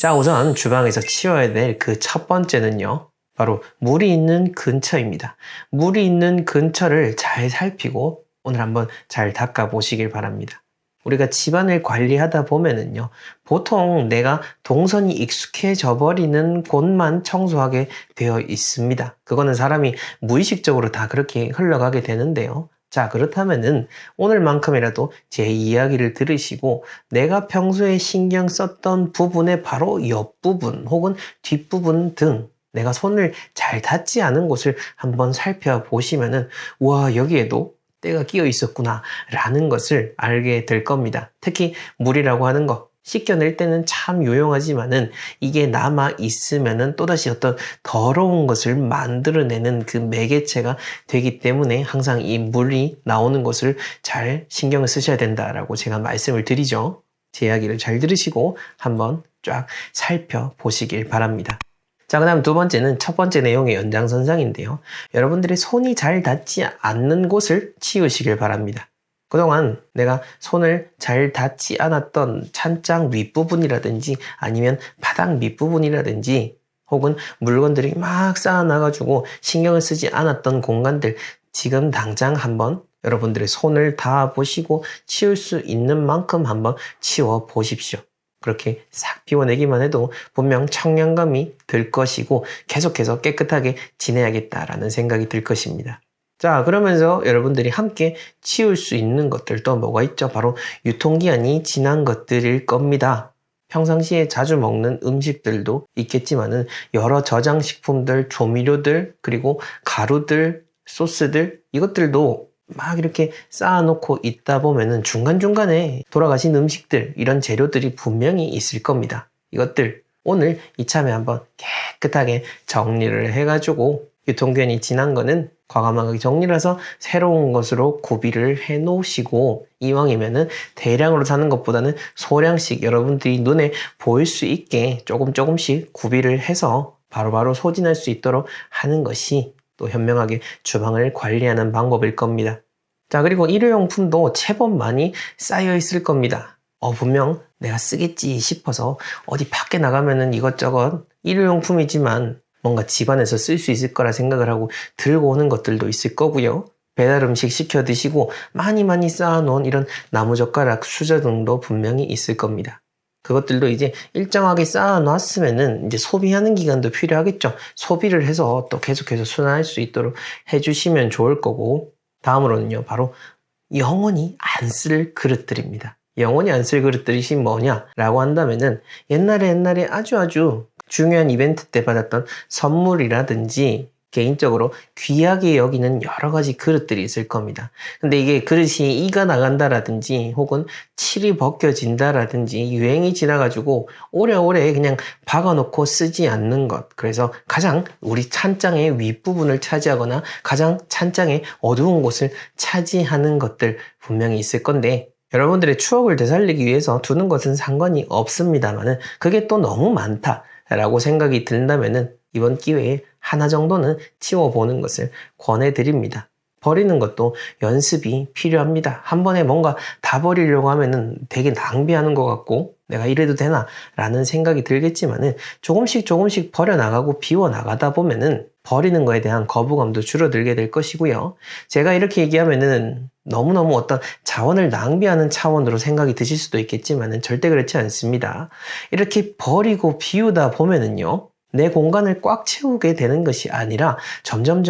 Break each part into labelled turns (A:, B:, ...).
A: 자, 우선 주방에서 치워야 될 그 첫 번째는요. 바로 물이 있는 근처입니다. 물이 있는 근처를 잘 살피고 오늘 한번 잘 닦아 보시길 바랍니다. 우리가 집안을 관리하다 보면은요, 보통 내가 동선이 익숙해져 버리는 곳만 청소하게 되어 있습니다. 그거는 사람이 무의식적으로 다 그렇게 흘러가게 되는데요. 자, 그렇다면은 오늘만큼이라도 제 이야기를 들으시고 내가 평소에 신경 썼던 부분의 바로 옆부분 혹은 뒷부분 등 내가 손을 잘 닿지 않은 곳을 한번 살펴보시면은 와, 여기에도 때가 끼어 있었구나 라는 것을 알게 될 겁니다. 특히 물이라고 하는 거 씻겨낼 때는 참 유용하지만은 이게 남아 있으면은 또다시 어떤 더러운 것을 만들어내는 그 매개체가 되기 때문에 항상 이 물이 나오는 것을 잘 신경을 쓰셔야 된다라고 제가 말씀을 드리죠. 제 이야기를 잘 들으시고 한번 쫙 살펴보시길 바랍니다. 자, 그 다음 두 번째는 첫 번째 내용의 연장선상인데요. 여러분들이 손이 잘 닿지 않는 곳을 치우시길 바랍니다. 그동안 내가 손을 잘 닿지 않았던 찬장 윗부분이라든지 아니면 바닥 밑부분이라든지 혹은 물건들이 막 쌓아놔가지고 신경을 쓰지 않았던 공간들 지금 당장 한번 여러분들의 손을 닿아보시고 치울 수 있는 만큼 한번 치워 보십시오. 그렇게 싹 비워내기만 해도 분명 청량감이 들 것이고 계속해서 깨끗하게 지내야겠다라는 생각이 들 것입니다. 자, 그러면서 여러분들이 함께 치울 수 있는 것들도 뭐가 있죠? 바로 유통기한이 지난 것들일 겁니다. 평상시에 자주 먹는 음식들도 있겠지만은 여러 저장식품들, 조미료들, 그리고 가루들, 소스들 이것들도 막 이렇게 쌓아놓고 있다 보면은 중간중간에 돌아가신 음식들, 이런 재료들이 분명히 있을 겁니다. 이것들 오늘 이참에 한번 깨끗하게 정리를 해가지고 유통기한이 지난 거는 과감하게 정리를 해서 새로운 것으로 구비를 해 놓으시고 이왕이면은 대량으로 사는 것보다는 소량씩 여러분들이 눈에 보일 수 있게 조금씩 구비를 해서 바로바로 소진할 수 있도록 하는 것이 또 현명하게 주방을 관리하는 방법일 겁니다. 자, 그리고 일회용품도 제법 많이 쌓여 있을 겁니다. 분명 내가 쓰겠지 싶어서 어디 밖에 나가면은 이것저것 일회용품이지만 뭔가 집안에서 쓸 수 있을 거라 생각을 하고 들고 오는 것들도 있을 거고요. 배달 음식 시켜 드시고 많이 쌓아놓은 이런 나무젓가락, 수저 등도 분명히 있을 겁니다. 그것들도 이제 일정하게 쌓아놨으면은 이제 소비하는 기간도 필요하겠죠. 소비를 해서 또 계속해서 순환할 수 있도록 해주시면 좋을 거고, 다음으로는요, 바로 영원히 안 쓸 그릇들입니다. 영원히 안 쓸 그릇들이 뭐냐라고 한다면은 옛날에 아주 중요한 이벤트 때 받았던 선물이라든지 개인적으로 귀하게 여기는 여러 가지 그릇들이 있을 겁니다. 근데 이게 그릇이 이가 나간다라든지 혹은 칠이 벗겨진다라든지 유행이 지나가지고 오래오래 그냥 박아놓고 쓰지 않는 것. 그래서 가장 우리 찬장의 윗부분을 차지하거나 가장 찬장의 어두운 곳을 차지하는 것들 분명히 있을 건데 여러분들의 추억을 되살리기 위해서 두는 것은 상관이 없습니다만은 그게 또 너무 많다라고 생각이 든다면은 이번 기회에 하나 정도는 치워보는 것을 권해드립니다. 버리는 것도 연습이 필요합니다. 한 번에 뭔가 다 버리려고 하면은 되게 낭비하는 것 같고 내가 이래도 되나 라는 생각이 들겠지만은 조금씩 버려나가고 비워나가다 보면은 버리는 거에 대한 거부감도 줄어들게 될 것이고요. 제가 이렇게 얘기하면은 너무너무 어떤 자원을 낭비하는 차원으로 생각이 드실 수도 있겠지만은 절대 그렇지 않습니다. 이렇게 버리고 비우다 보면은요. 내 공간을 꽉 채우게 되는 것이 아니라 점점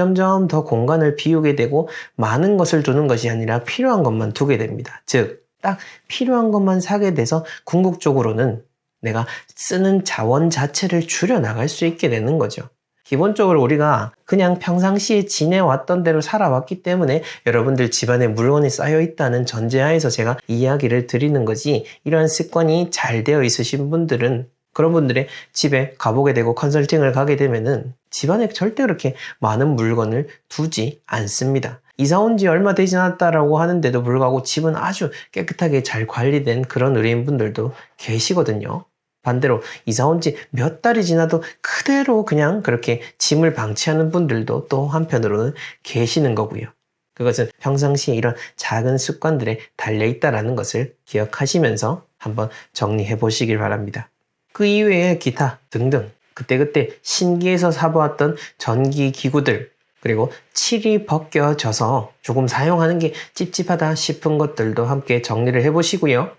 A: 더 공간을 비우게 되고 많은 것을 두는 것이 아니라 필요한 것만 두게 됩니다. 즉, 딱 필요한 것만 사게 돼서 궁극적으로는 내가 쓰는 자원 자체를 줄여나갈 수 있게 되는 거죠. 기본적으로 우리가 그냥 평상시에 지내왔던 대로 살아왔기 때문에 여러분들 집안에 물건이 쌓여 있다는 전제하에서 제가 이야기를 드리는 거지, 이러한 습관이 잘 되어 있으신 분들은 그런 분들의 집에 가보게 되고 컨설팅을 가게 되면은 집안에 절대 그렇게 많은 물건을 두지 않습니다. 이사 온 지 얼마 되지 않았다라고 하는데도 불구하고 집은 아주 깨끗하게 잘 관리된 그런 의뢰인분들도 계시거든요. 반대로 이사 온 지 몇 달이 지나도 그대로 그냥 그렇게 짐을 방치하는 분들도 또 한편으로는 계시는 거고요. 그것은 평상시에 이런 작은 습관들에 달려있다라는 것을 기억하시면서 한번 정리해 보시길 바랍니다. 그 이외에 기타 등등 그때그때 신기해서 사보았던 전기 기구들, 그리고 칠이 벗겨져서 조금 사용하는 게 찝찝하다 싶은 것들도 함께 정리를 해보시고요.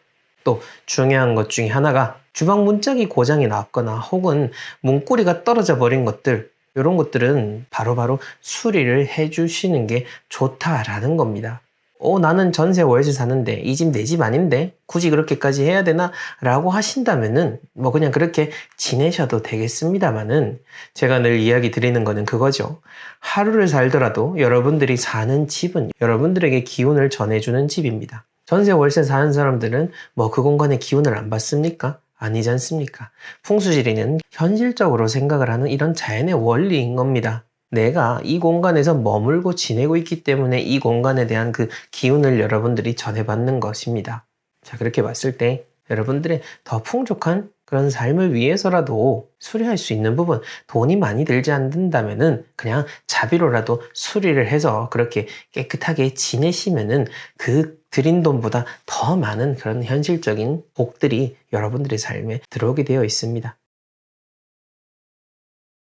A: 또 중요한 것 중에 하나가 주방 문짝이 고장이 났거나 혹은 문고리가 떨어져 버린 것들, 이런 것들은 바로바로 수리를 해주시는 게 좋다라는 겁니다. 나는 전세 월세 사는데 이 집 내 집 아닌데 굳이 그렇게까지 해야 되나? 라고 하신다면은 뭐 그냥 그렇게 지내셔도 되겠습니다만은, 제가 늘 이야기 드리는 거는 그거죠. 하루를 살더라도 여러분들이 사는 집은 여러분들에게 기운을 전해주는 집입니다. 전세 월세 사는 사람들은 뭐 그 공간의 기운을 안 받습니까? 아니지 않습니까? 풍수지리는 현실적으로 생각을 하는 이런 자연의 원리인 겁니다. 내가 이 공간에서 머물고 지내고 있기 때문에 이 공간에 대한 그 기운을 여러분들이 전해받는 것입니다. 자, 그렇게 봤을 때 여러분들의 더 풍족한 그런 삶을 위해서라도 수리할 수 있는 부분, 돈이 많이 들지 않는다면은 그냥 자비로라도 수리를 해서 그렇게 깨끗하게 지내시면은 그 들인 돈보다 더 많은 그런 현실적인 복들이 여러분들의 삶에 들어오게 되어 있습니다.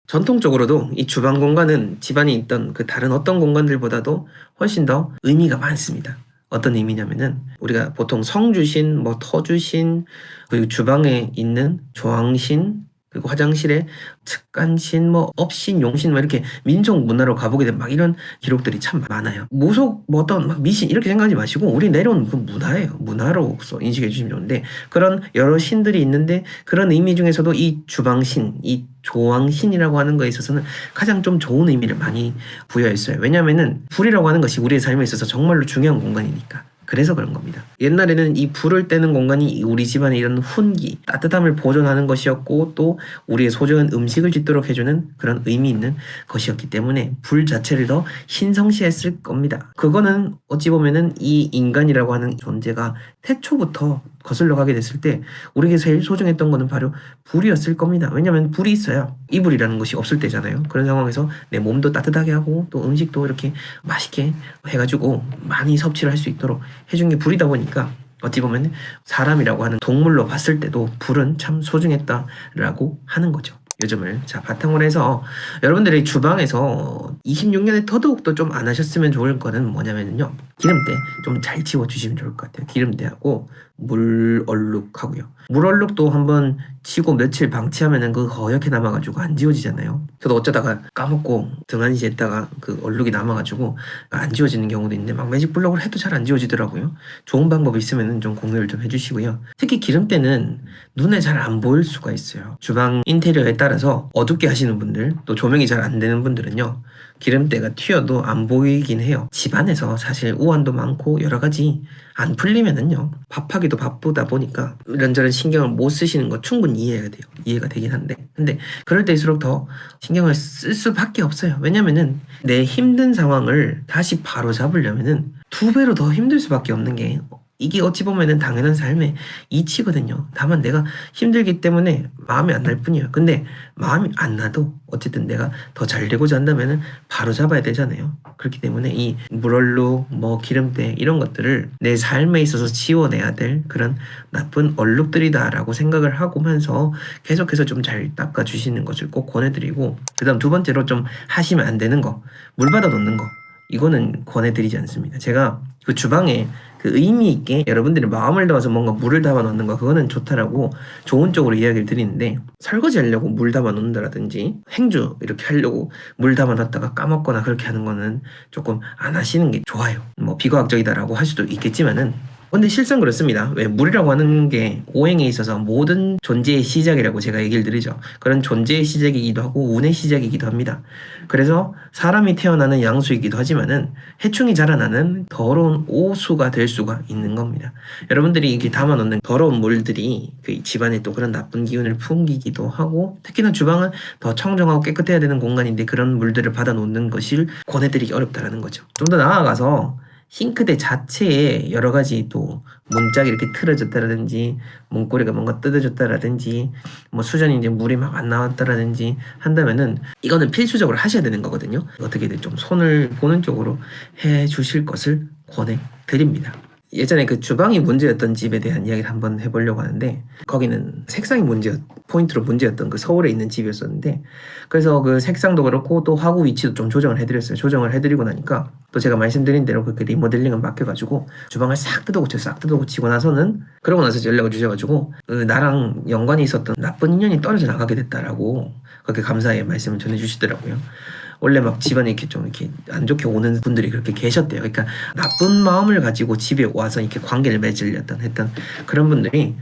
A: 전통적으로도 이 주방 공간은 집안에 있던 그 다른 어떤 공간들보다도 훨씬 더 의미가 많습니다. 어떤 의미냐면은 우리가 보통 성주신, 뭐 터주신, 그리고 주방에 있는 조항신, 그리고 화장실에 측간신, 뭐 업신, 용신, 뭐 이렇게 민속 문화로 가보게 되면 막 이런 기록들이 참 많아요. 무속, 뭐 어떤 막 미신 이렇게 생각하지 마시고 우리 내려온 그 문화예요. 문화로서 인식해 주시면 좋은데, 그런 여러 신들이 있는데 그런 의미 중에서도 이 주방신, 이 조왕신이라고 하는 거에 있어서는 가장 좀 좋은 의미를 많이 부여했어요. 왜냐하면은 불이라고 하는 것이 우리의 삶에 있어서 정말로 중요한 공간이니까. 그래서 그런 겁니다. 옛날에는 이 불을 떼는 공간이 우리 집안의 이런 훈기, 따뜻함을 보존하는 것이었고, 또 우리의 소중한 음식을 짓도록 해주는 그런 의미 있는 것이었기 때문에 불 자체를 더 신성시했을 겁니다. 그거는 어찌 보면은 이 인간이라고 하는 존재가 태초부터 거슬러 가게 됐을 때 우리에게 제일 소중했던 거는 바로 불이었을 겁니다. 왜냐하면 불이 있어야 이불이라는 것이 없을 때잖아요. 그런 상황에서 내 몸도 따뜻하게 하고 또 음식도 이렇게 맛있게 해가지고 많이 섭취를 할 수 있도록 해준 게 불이다 보니까 어찌 보면 사람이라고 하는 동물로 봤을 때도 불은 참 소중했다라고 하는 거죠. 요즘을 자 바탕으로 해서 여러분들의 주방에서 26년에 더더욱더 좀 안 하셨으면 좋을 거는 뭐냐면요, 기름때 좀 잘 치워주시면 좋을 것 같아요. 기름때하고 물 얼룩하고요. 물 얼룩도 한번 치고 며칠 방치하면은 그 허옇게 남아가지고 안 지워지잖아요. 저도 어쩌다가 까먹고 등한시에 있다가 그 얼룩이 남아가지고 안 지워지는 경우도 있는데 막 매직 블럭을 해도 잘 안 지워지더라고요. 좋은 방법이 있으면은 좀 공유를 좀 해주시고요. 특히 기름때는 눈에 잘 안 보일 수가 있어요. 주방 인테리어에 따라서 어둡게 하시는 분들, 또 조명이 잘 안 되는 분들은요, 기름때가 튀어도 안 보이긴 해요. 집안에서 사실 우환도 많고 여러 가지 안 풀리면은요, 밥하기도 바쁘다 보니까 이런저런 신경을 못 쓰시는 거 충분히 이해가 돼요. 이해가 되긴 한데, 근데 그럴 때일수록 더 신경을 쓸 수밖에 없어요. 왜냐면은 내 힘든 상황을 다시 바로 잡으려면은 2배로 더 힘들 수밖에 없는 게, 이게 어찌 보면은 당연한 삶의 이치거든요. 다만 내가 힘들기 때문에 마음이 안 날 뿐이에요. 근데 마음이 안 나도 어쨌든 내가 더 잘 되고자 한다면은 바로 잡아야 되잖아요. 그렇기 때문에 이 물얼룩, 뭐 기름때 이런 것들을 내 삶에 있어서 지워내야 될 그런 나쁜 얼룩들이다라고 생각을 하고면서 계속해서 좀 잘 닦아주시는 것을 꼭 권해드리고, 그 다음 2번째로 좀 하시면 안 되는 거, 물 받아 놓는 거. 이거는 권해드리지 않습니다. 제가 그 주방에 그 의미 있게 여러분들이 마음을 담아서 뭔가 물을 담아 놓는 거, 그거는 좋다라고 좋은 쪽으로 이야기를 드리는데, 설거지 하려고 물 담아 놓는다라든지 행주 이렇게 하려고 물 담아 놨다가 까먹거나 그렇게 하는 거는 조금 안 하시는 게 좋아요. 뭐 비과학적이다라고 할 수도 있겠지만은, 근데 실상 그렇습니다. 왜 물이라고 하는 게 오행에 있어서 모든 존재의 시작이라고 제가 얘기를 드리죠. 그런 존재의 시작이기도 하고 운의 시작이기도 합니다. 그래서 사람이 태어나는 양수이기도 하지만은 해충이 자라나는 더러운 오수가 될 수가 있는 겁니다. 여러분들이 이렇게 담아놓는 더러운 물들이 그 집안에 또 그런 나쁜 기운을 풍기기도 하고, 특히나 주방은 더 청정하고 깨끗해야 되는 공간인데 그런 물들을 받아놓는 것을 권해드리기 어렵다라는 거죠. 좀 더 나아가서 싱크대 자체에 여러 가지 또 문짝이 이렇게 틀어졌다라든지 문고리가 뭔가 뜯어졌다라든지 뭐 수전이 이제 물이 막 안 나왔다라든지 한다면은 이거는 필수적으로 하셔야 되는 거거든요. 어떻게든 좀 손을 보는 쪽으로 해 주실 것을 권해 드립니다. 예전에 그 주방이 문제였던 집에 대한 이야기를 한번 해보려고 하는데, 거기는 색상이 포인트로 문제였던 그 서울에 있는 집이었었는데, 그래서 그 색상도 그렇고 또 화구 위치도 좀 조정을 해드렸어요. 조정을 해드리고 나니까 또 제가 말씀드린 대로 그 리모델링을 맡겨가지고 주방을 싹 뜯어고치고 나서는, 그러고 나서 연락을 주셔가지고 나랑 연관이 있었던 나쁜 인연이 떨어져 나가게 됐다라고 그렇게 감사의 말씀을 전해주시더라고요. 원래 막 집안에 이렇게 좀 이렇게 안 좋게 오는 분들이 그렇게 계셨대요. 그러니까 나쁜 마음을 가지고 집에 와서 이렇게 관계를 맺으려던 했던 그런 분들이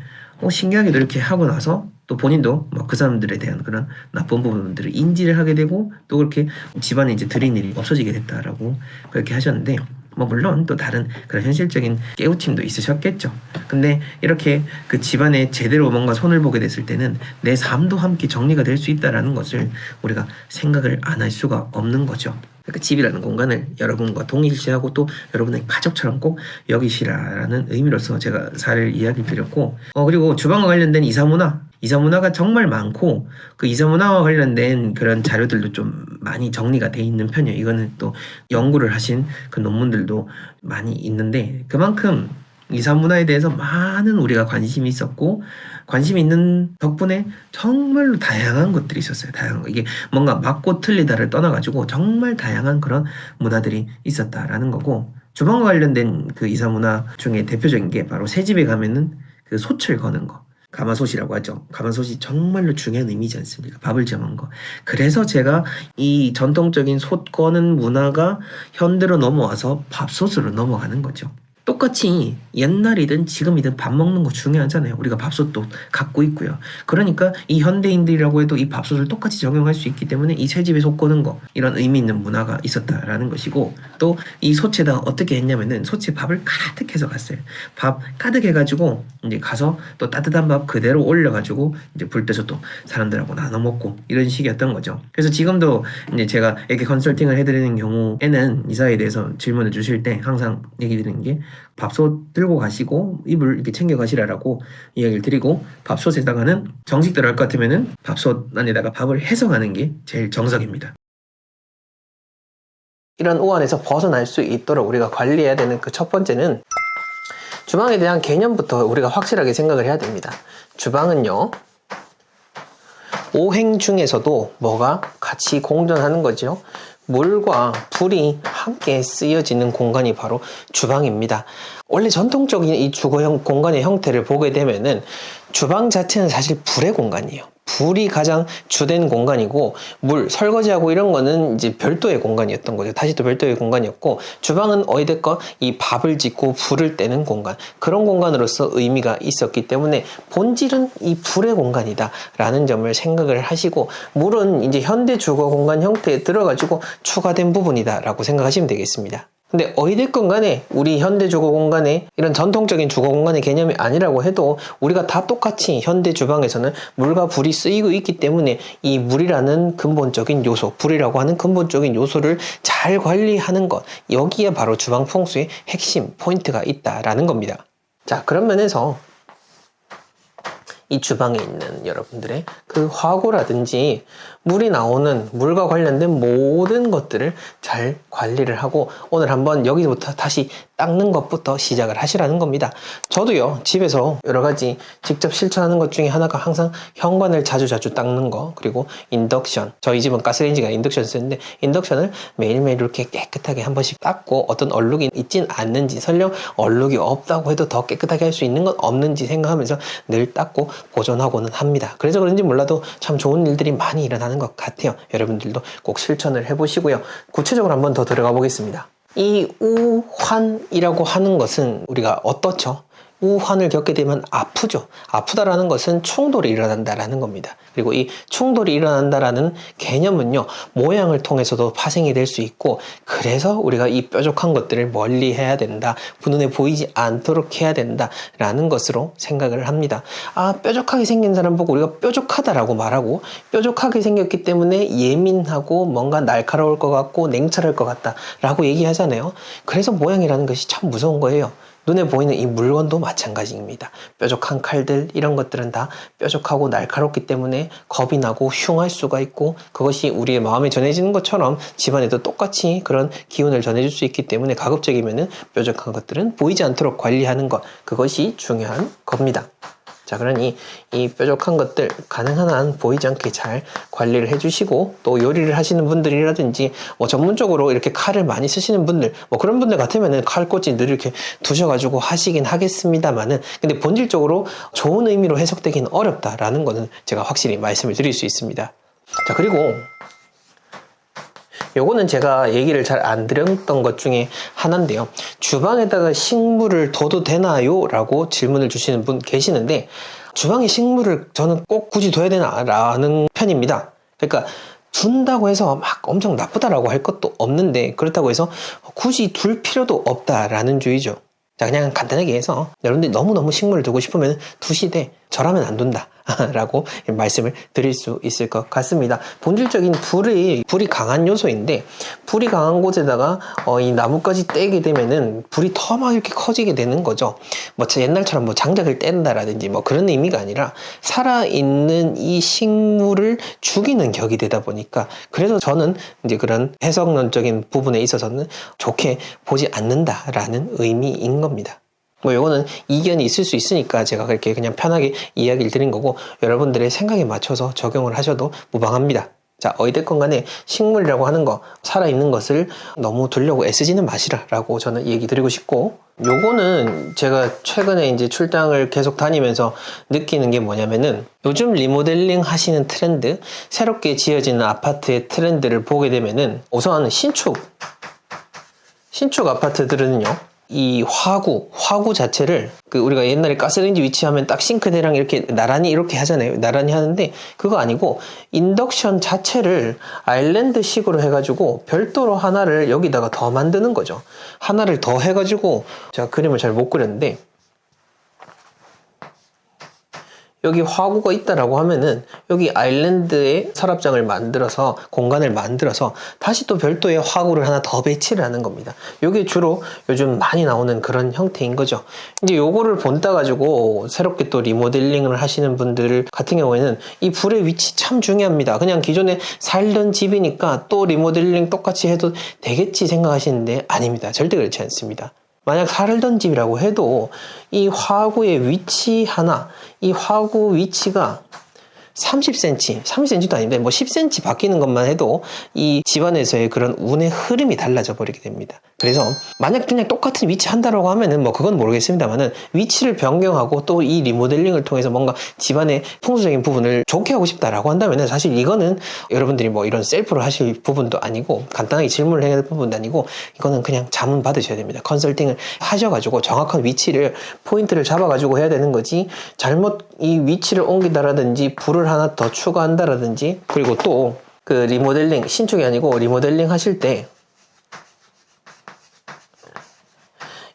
A: 신기하게도 이렇게 하고 나서 또 본인도 막 그 사람들에 대한 그런 나쁜 부분들을 인지를 하게 되고 또 그렇게 집안에 이제 들인 일이 없어지게 됐다라고 그렇게 하셨는데, 뭐 물론 또 다른 그런 현실적인 깨우침도 있으셨겠죠. 근데 이렇게 그 집안에 제대로 뭔가 손을 보게 됐을 때는 내 삶도 함께 정리가 될 수 있다라는 것을 우리가 생각을 안 할 수가 없는 거죠. 그러니까 집이라는 공간을 여러분과 동일시하고 또 여러분의 가족처럼 꼭 여기시라라는 의미로서 제가 사례를 이야기 드렸고, 그리고 주방과 관련된 이사문화가 정말 많고, 그 이사문화와 관련된 그런 자료들도 좀 많이 정리가 돼 있는 편이에요. 이거는 또 연구를 하신 그 논문들도 많이 있는데, 그만큼 이사문화에 대해서 많은 우리가 관심이 있었고, 관심이 있는 덕분에 정말로 다양한 것들이 있었어요. 다양한 거. 이게 뭔가 맞고 틀리다를 떠나가지고 정말 다양한 그런 문화들이 있었다라는 거고, 주방과 관련된 그 이사문화 중에 대표적인 게 바로 새 집에 가면은 그 솥을 거는 거. 가마솥이라고 하죠. 가마솥이 정말로 중요한 의미지 않습니까? 밥을 지어먹는 거. 그래서 제가 이 전통적인 솥 거는 문화가 현대로 넘어와서 밥솥으로 넘어가는 거죠. 똑같이 옛날이든 지금이든 밥 먹는 거 중요하잖아요. 우리가 밥솥도 갖고 있고요. 그러니까 이 현대인들이라고 해도 이 밥솥을 똑같이 적용할 수 있기 때문에 이 새집에 솥 거는 거, 이런 의미 있는 문화가 있었다라는 것이고, 또 이 솥에다 어떻게 했냐면은 솥에 밥을 가득해서 갔어요. 밥 가득해가지고 이제 가서 또 따뜻한 밥 그대로 올려가지고 이제 불 때서 또 사람들하고 나눠 먹고, 이런 식이었던 거죠. 그래서 지금도 이제 제가 이렇게 컨설팅을 해드리는 경우에는 이사에 대해서 질문을 주실 때 항상 얘기 드리는 게, 밥솥 들고 가시고 이불 이렇게 챙겨 가시라라고 이야기를 드리고, 밥솥에다가는 정식대로 할 것 같으면은 밥솥 안에다가 밥을 해서 가는 게 제일 정석입니다. 이런 오한에서 벗어날 수 있도록 우리가 관리해야 되는 그 첫 번째는, 주방에 대한 개념부터 우리가 확실하게 생각을 해야 됩니다. 주방은요, 오행 중에서도 뭐가 같이 공존하는 거죠. 물과 불이 함께 쓰여지는 공간이 바로 주방입니다. 원래 전통적인 이 주거 공간의 형태를 보게 되면은 주방 자체는 사실 불의 공간이에요. 불이 가장 주된 공간이고, 설거지하고 이런 거는 이제 별도의 공간이었던 거죠. 다시 또 별도의 공간이었고, 주방은 어찌됐건 이 밥을 짓고 불을 떼는 공간, 그런 공간으로서 의미가 있었기 때문에 본질은 이 불의 공간이다 라는 점을 생각을 하시고, 물은 이제 현대 주거 공간 형태에 들어가지고 추가된 부분이다 라고 생각하시면 되겠습니다. 근데 어찌됐건 간에 우리 현대 주거 공간에 이런 전통적인 주거 공간의 개념이 아니라고 해도 우리가 다 똑같이 현대 주방에서는 물과 불이 쓰이고 있기 때문에 이 물이라는 근본적인 요소, 불이라고 하는 근본적인 요소를 잘 관리하는 것, 여기에 바로 주방 풍수의 핵심 포인트가 있다라는 겁니다. 자, 그런 면에서 이 주방에 있는 여러분들의 그 화구라든지 물이 나오는 물과 관련된 모든 것들을 잘 관리를 하고, 오늘 한번 여기부터 다시 닦는 것부터 시작을 하시라는 겁니다. 저도요, 집에서 여러 가지 직접 실천하는 것 중에 하나가 항상 현관을 자주 닦는 거, 그리고 인덕션, 저희 집은 가스레인지가 인덕션 쓰는데 인덕션을 매일매일 이렇게 깨끗하게 한 번씩 닦고, 어떤 얼룩이 있진 않는지, 설령 얼룩이 없다고 해도 더 깨끗하게 할 수 있는 건 없는지 생각하면서 늘 닦고 보존하고는 합니다. 그래서 그런지 몰라도 참 좋은 일들이 많이 일어나는 것 같아요. 여러분들도 꼭 실천을 해보시고요. 구체적으로 한번 더 들어가 보겠습니다. 이 우환이라고 하는 것은 우리가 어떻죠? 우환을 겪게 되면 아프죠. 아프다라는 것은 충돌이 일어난다라는 겁니다. 그리고 이 충돌이 일어난다라는 개념은요, 모양을 통해서도 파생이 될 수 있고, 그래서 우리가 이 뾰족한 것들을 멀리 해야 된다, 눈에 보이지 않도록 해야 된다라는 것으로 생각을 합니다. 뾰족하게 생긴 사람 보고 우리가 뾰족하다라고 말하고, 뾰족하게 생겼기 때문에 예민하고 뭔가 날카로울 것 같고 냉철할 것 같다라고 얘기하잖아요. 그래서 모양이라는 것이 참 무서운 거예요. 눈에 보이는 이 물건도 마찬가지입니다. 뾰족한 칼들 이런 것들은 다 뾰족하고 날카롭기 때문에 겁이 나고 흉할 수가 있고 그것이 우리의 마음에 전해지는 것처럼 집안에도 똑같이 그런 기운을 전해줄 수 있기 때문에 가급적이면은 뾰족한 것들은 보이지 않도록 관리하는 것 그것이 중요한 겁니다. 자, 그러니 이 뾰족한 것들 가능한 한 보이지 않게 잘 관리를 해주시고 또 요리를 하시는 분들이라든지 뭐 전문적으로 이렇게 칼을 많이 쓰시는 분들 뭐 그런 분들 같으면은 칼꽂이 늘 이렇게 두셔가지고 하시긴 하겠습니다만은 근데 본질적으로 좋은 의미로 해석되기는 어렵다라는 거는 제가 확실히 말씀을 드릴 수 있습니다. 자, 그리고 요거는 제가 얘기를 잘 안 드렸던 것 중에 하나인데요. 주방에다가 식물을 둬도 되나요? 라고 질문을 주시는 분 계시는데 주방에 식물을 저는 꼭 굳이 둬야 되나? 라는 편입니다. 그러니까 둔다고 해서 막 엄청 나쁘다라고 할 것도 없는데 그렇다고 해서 굳이 둘 필요도 없다라는 주의죠. 자, 그냥 간단하게 해서 여러분들이 너무너무 식물을 두고 싶으면 두시되 저라면 안 둔다 라고 말씀을 드릴 수 있을 것 같습니다. 본질적인 불이 강한 요소인데 불이 강한 곳에다가 이 나뭇가지 떼게 되면은 불이 더 막 이렇게 커지게 되는 거죠. 뭐 옛날처럼 뭐 장작을 뗀다라든지 뭐 그런 의미가 아니라 살아있는 이 식물을 죽이는 격이 되다 보니까 그래서 저는 이제 그런 해석론적인 부분에 있어서는 좋게 보지 않는다라는 의미인 겁니다. 뭐 요거는 이견이 있을 수 있으니까 제가 그렇게 그냥 편하게 이야기를 드린 거고 여러분들의 생각에 맞춰서 적용을 하셔도 무방합니다. 자, 어찌됐건 간에 식물이라고 하는 거 살아있는 것을 너무 두려고 애쓰지는 마시라 라고 저는 얘기 드리고 싶고 요거는 제가 최근에 이제 출장을 계속 다니면서 느끼는 게 뭐냐면은 요즘 리모델링 하시는 트렌드 새롭게 지어지는 아파트의 트렌드를 보게 되면은 우선 신축 아파트들은요 이 화구 자체를 우리가 옛날에 가스레인지 위치하면 딱 싱크대랑 이렇게 나란히 이렇게 하잖아요. 나란히 하는데 그거 아니고 인덕션 자체를 아일랜드식으로 해가지고 별도로 하나를 여기다가 더 만드는 거죠. 하나를 더 해가지고 제가 그림을 잘 못 그렸는데 여기 화구가 있다라고 하면은 여기 아일랜드에 서랍장을 만들어서 공간을 만들어서 다시 또 별도의 화구를 하나 더 배치를 하는 겁니다. 이게 주로 요즘 많이 나오는 그런 형태인 거죠. 이제 요거를 본따 가지고 새롭게 또 리모델링을 하시는 분들 같은 경우에는 이 불의 위치 참 중요합니다. 그냥 기존에 살던 집이니까 또 리모델링 똑같이 해도 되겠지 생각하시는데 아닙니다. 절대 그렇지 않습니다. 만약 살던 집이라고 해도 이 화구의 위치 하나, 이 화구 위치가 30cm도 아닌데 뭐 10cm 바뀌는 것만 해도 이 집안에서의 그런 운의 흐름이 달라져 버리게 됩니다. 그래서 만약 그냥 똑같은 위치 한다라고 하면은 뭐 그건 모르겠습니다만은 위치를 변경하고 또 이 리모델링을 통해서 뭔가 집안의 풍수적인 부분을 좋게 하고 싶다라고 한다면은 사실 이거는 여러분들이 뭐 이런 셀프로 하실 부분도 아니고 간단하게 질문을 해야 될 부분도 아니고 이거는 그냥 자문 받으셔야 됩니다. 컨설팅을 하셔가지고 정확한 위치를 포인트를 잡아가지고 해야 되는 거지 잘못 이 위치를 옮기다라든지 불을 하나 더 추가한다라든지 그리고 또 그 리모델링 신축이 아니고 리모델링 하실 때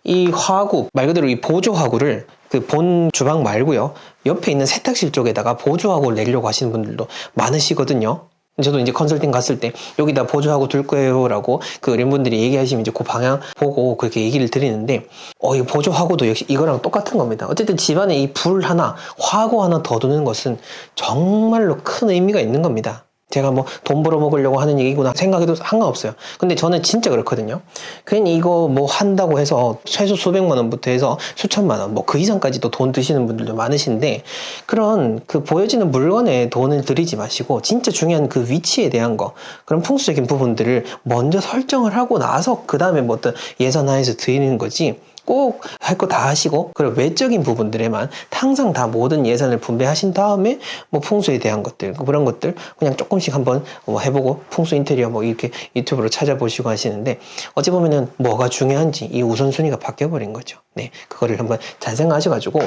A: 이 화구 말 그대로 이 보조 화구를 그 본 주방 말고요 옆에 있는 세탁실 쪽에다가 보조 화구를 내려고 하시는 분들도 많으시거든요. 저도 이제 컨설팅 갔을 때 여기다 보조하고 둘 거예요 라고 그 어린분들이 얘기하시면 이제 그 방향 보고 그렇게 얘기를 드리는데 이 보조하고도 역시 이거랑 똑같은 겁니다. 어쨌든 집안에 이 불 하나 화구 하나 더 두는 것은 정말로 큰 의미가 있는 겁니다. 제가 뭐 돈 벌어먹으려고 하는 얘기구나 생각해도 상관없어요. 근데 저는 진짜 그렇거든요. 괜히 이거 뭐 한다고 해서 최소 수백만 원부터 해서 수천만 원 뭐 그 이상까지도 돈 드시는 분들도 많으신데 그런 그 보여지는 물건에 돈을 들이지 마시고 진짜 중요한 그 위치에 대한 거 그런 풍수적인 부분들을 먼저 설정을 하고 나서 그 다음에 뭐 어떤 예산하에서 드리는 거지 꼭 할 거 다 하시고 그리고 외적인 부분들에만 항상 다 모든 예산을 분배하신 다음에 뭐 풍수에 대한 것들 그런 것들 그냥 조금씩 한번 뭐 해보고 풍수 인테리어 뭐 이렇게 유튜브로 찾아보시고 하시는데 어찌 보면은 뭐가 중요한지 이 우선순위가 바뀌어버린 거죠. 네, 그거를 한번 잘 생각하셔가지고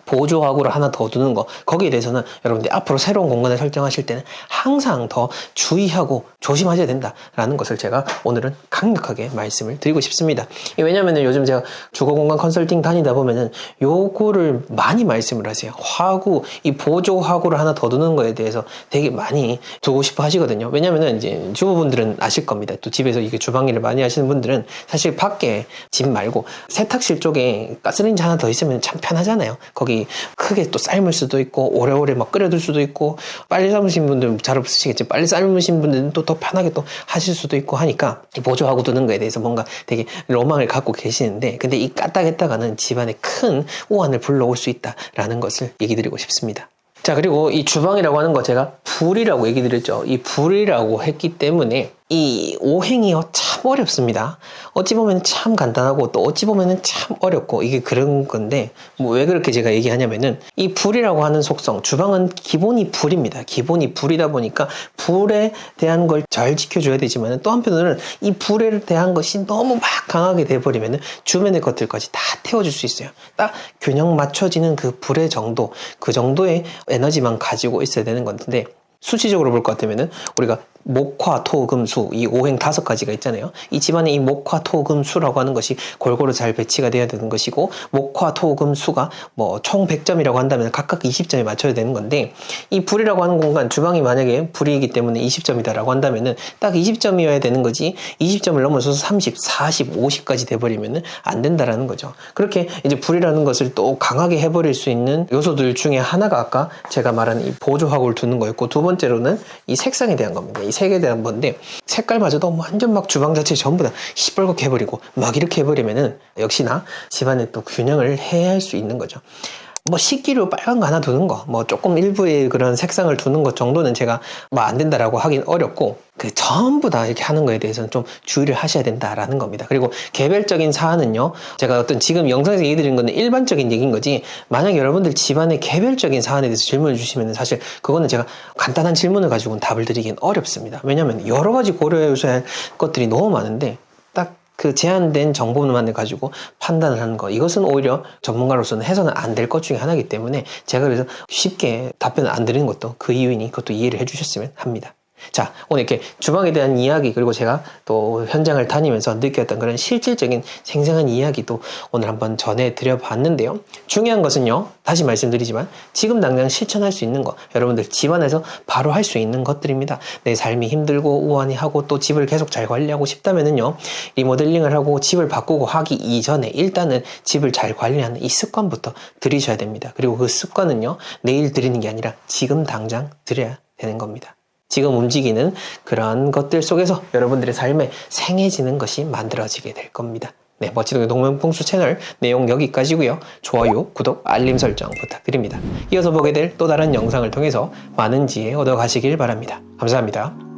A: 보조화구를 하나 더 두는 거, 거기에 대해서는 여러분들이 앞으로 새로운 공간을 설정하실 때는 항상 더 주의하고 조심하셔야 된다라는 것을 제가 오늘은 강력하게 말씀을 드리고 싶습니다. 왜냐면은 요즘 제가 주거공간 컨설팅 다니다 보면은 요거를 많이 말씀을 하세요. 화구, 이 보조화구를 하나 더 두는 거에 대해서 되게 많이 두고 싶어 하시거든요. 왜냐면은 이제 주부분들은 아실 겁니다. 또 집에서 이게 주방 일을 많이 하시는 분들은 사실 밖에 집 말고 세탁실 쪽에 가스레인지 하나 더 있으면 참 편하잖아요. 거기 크게 또 삶을 수도 있고 오래오래 막 끓여둘 수도 있고, 빨리 삶으신 분들은 잘 없으시겠지, 빨리 삶으신 분들은 또 더 편하게 또 하실 수도 있고 하니까 이 보조하고 두는 거에 대해서 뭔가 되게 로망을 갖고 계시는데, 근데 이 까딱했다가는 집안에 큰 우환을 불러올 수 있다라는 것을 얘기 드리고 싶습니다. 자, 그리고 이 주방이라고 하는 거 제가 불이라고 얘기 드렸죠. 이 불이라고 했기 때문에 이 오행이요 참 어렵습니다. 어찌 보면 참 간단하고 또 어찌 보면 참 어렵고, 이게 그런 건데, 뭐 왜 그렇게 제가 얘기하냐면은 이 불이라고 하는 속성, 주방은 기본이 불입니다. 기본이 불이다 보니까 불에 대한 걸 잘 지켜줘야 되지만, 또 한편으로는 이 불에 대한 것이 너무 막 강하게 돼버리면은 주변의 것들까지 다 태워줄 수 있어요. 딱 균형 맞춰지는 그 불의 정도, 그 정도의 에너지만 가지고 있어야 되는 건데, 수치적으로 볼 것 같으면은 우리가 목화, 토, 금, 수, 이 오행 5가지가 있잖아요. 이 집안에 이 목화, 토, 금, 수라고 하는 것이 골고루 잘 배치가 돼야 되는 것이고, 목화, 토, 금, 수가 뭐 총 100점이라고 한다면 각각 20점에 맞춰야 되는 건데, 이 불이라고 하는 공간, 주방이 만약에 불이기 때문에 20점이다라고 한다면은 딱 20점이어야 되는 거지, 20점을 넘어서서 30, 40, 50까지 돼버리면은 안 된다라는 거죠. 그렇게 이제 불이라는 것을 또 강하게 해버릴 수 있는 요소들 중에 하나가 아까 제가 말한 이 보조화구를 두는 거였고, 두 번째로는 이 색상에 대한 겁니다. 이 색에 대한 건데, 색깔마저도 완전 막 주방 자체 전부 다 시뻘겋게 해버리고 막 이렇게 해버리면은 역시나 집안에 또 균형을 해야 할 수 있는 거죠. 뭐 식기류 빨간 거 하나 두는 거, 뭐 조금 일부의 그런 색상을 두는 것 정도는 제가 뭐 안 된다라고 하긴 어렵고, 그 전부 다 이렇게 하는 거에 대해서는 좀 주의를 하셔야 된다라는 겁니다. 그리고 개별적인 사안은요, 제가 어떤 지금 영상에서 얘기 드린 거는 일반적인 얘기인 거지, 만약 여러분들 집안의 개별적인 사안에 대해서 질문을 주시면 사실 그거는 제가 간단한 질문을 가지고는 답을 드리긴 어렵습니다. 왜냐면 여러 가지 고려해야 할 것들이 너무 많은데, 딱 그 제한된 정보만을 가지고 판단을 하는 거, 이것은 오히려 전문가로서는 해서는 안 될 것 중에 하나이기 때문에 제가 그래서 쉽게 답변을 안 드리는 것도 그 이유이니 그것도 이해를 해주셨으면 합니다. 자, 오늘 이렇게 주방에 대한 이야기, 그리고 제가 또 현장을 다니면서 느꼈던 그런 실질적인 생생한 이야기도 오늘 한번 전해드려 봤는데요. 중요한 것은요, 다시 말씀드리지만 지금 당장 실천할 수 있는 거, 여러분들 집안에서 바로 할 수 있는 것들입니다. 내 삶이 힘들고 우환히 하고 또 집을 계속 잘 관리하고 싶다면은요, 리모델링을 하고 집을 바꾸고 하기 이전에 일단은 집을 잘 관리하는 이 습관부터 들이셔야 됩니다. 그리고 그 습관은요, 내일 들이는 게 아니라 지금 당장 들여야 되는 겁니다. 지금 움직이는 그런 것들 속에서 여러분들의 삶에 생해지는 것이 만들어지게 될 겁니다. 네, 멋지동의 동명풍수 채널 내용 여기까지고요. 좋아요, 구독, 알림 설정 부탁드립니다. 이어서 보게 될 또 다른 영상을 통해서 많은 지혜 얻어가시길 바랍니다. 감사합니다.